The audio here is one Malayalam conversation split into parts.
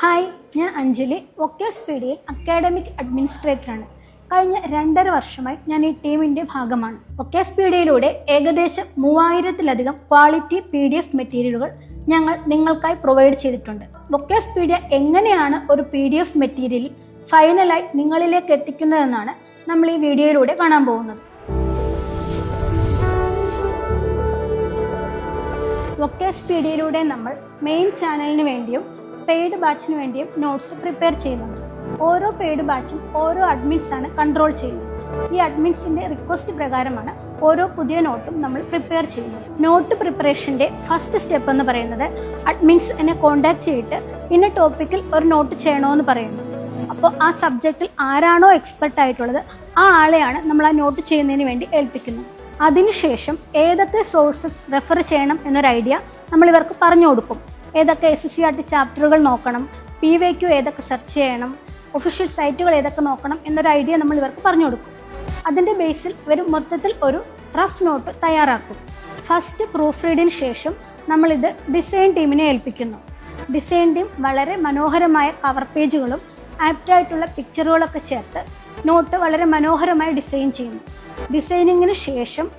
ഹായ്, ഞാൻ അഞ്ജലി, വൊക്കേസ്പീഡിയയിൽ അക്കാഡമിക് അഡ്മിനിസ്ട്രേറ്ററാണ്. കഴിഞ്ഞ 2.5 വർഷമായി ഞാൻ ഈ ടീമിൻ്റെ ഭാഗമാണ്. വൊക്കേസ്പീഡിയയിലൂടെ ഏകദേശം 3000-ലധികം ക്വാളിറ്റി PDF മെറ്റീരിയലുകൾ ഞങ്ങൾ നിങ്ങൾക്കായി പ്രൊവൈഡ് ചെയ്തിട്ടുണ്ട്. വൊക്കേസ്പീഡിയ എങ്ങനെയാണ് ഒരു PDF മെറ്റീരിയൽ ഫൈനലായി നിങ്ങളിലേക്ക് എത്തിക്കുന്നതെന്നാണ് നമ്മൾ ഈ വീഡിയോയിലൂടെ കാണാൻ പോകുന്നത്. വൊക്കേസ്പീഡിയയിലൂടെ നമ്മൾ മെയിൻ ചാനലിന് വേണ്ടിയും പെയ്ഡ് ബാച്ചിന് വേണ്ടിയും നോട്ട്സ് പ്രിപ്പയർ ചെയ്യുന്നുണ്ട്. ഓരോ പെയ്ഡ് ബാച്ചും ഓരോ അഡ്മിൻസാണ് കൺട്രോൾ ചെയ്യുന്നത്. ഈ അഡ്മിൻസിൻ്റെ റിക്വസ്റ്റ് പ്രകാരമാണ് ഓരോ പുതിയ നോട്ടും നമ്മൾ പ്രിപ്പയർ ചെയ്യുന്നത്. നോട്ട് പ്രിപ്പറേഷൻ്റെ ഫസ്റ്റ് സ്റ്റെപ്പ് എന്ന് പറയുന്നത് അഡ്മിൻസ് എന്നെ കോൺടാക്ട് ചെയ്തിട്ട് ഇന്ന ടോപ്പിക്കിൽ ഒരു നോട്ട് ചെയ്യണമെന്ന് പറയുന്നു. അപ്പോൾ ആ സബ്ജക്റ്റിൽ ആരാണോ എക്സ്പെർട്ട് ആയിട്ടുള്ളത് ആ ആളെയാണ് നമ്മൾ ആ നോട്ട് ചെയ്യുന്നതിന് വേണ്ടി ഏൽപ്പിക്കുന്നത്. അതിനുശേഷം ഏതൊക്കെ സോഴ്സസ് റെഫർ ചെയ്യണം എന്നൊരു ഐഡിയ നമ്മൾ ഇവർക്ക് പറഞ്ഞു കൊടുക്കും. ഏതൊക്കെ SCERT ചാപ്റ്ററുകൾ നോക്കണം, PYQ ഏതൊക്കെ സെർച്ച് ചെയ്യണം, ഒഫീഷ്യൽ സൈറ്റുകൾ ഏതൊക്കെ നോക്കണം എന്നൊരു ഐഡിയ നമ്മൾ ഇവർക്ക് പറഞ്ഞു കൊടുക്കും. അതിൻ്റെ ബേസിൽ ഇവർ മൊത്തത്തിൽ ഒരു റഫ് നോട്ട് തയ്യാറാക്കും. ഫസ്റ്റ് പ്രൂഫ് റീഡിന് ശേഷം നമ്മളിത് ഡിസൈൻ ടീമിനെ ഏൽപ്പിക്കുന്നു. ഡിസൈൻ ടീം വളരെ മനോഹരമായ കവർ പേജുകളും ആപ്റ്റായിട്ടുള്ള പിക്ചറുകളൊക്കെ ചേർത്ത് നോട്ട് വളരെ മനോഹരമായി ഡിസൈൻ ചെയ്യുന്നു. ഡിസൈനിങ്ങിന് ശേഷം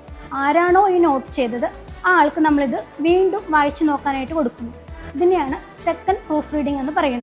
ആരാണോ ഈ നോട്ട് ചെയ്തത് ആ ആൾക്ക് നമ്മളിത് വീണ്ടും വായിച്ചു നോക്കാനായിട്ട് കൊടുക്കുന്നു. ഇതിനെയാണ് സെക്കൻഡ് പ്രൂഫ് റീഡിംഗ് എന്ന് പറയുന്നത്.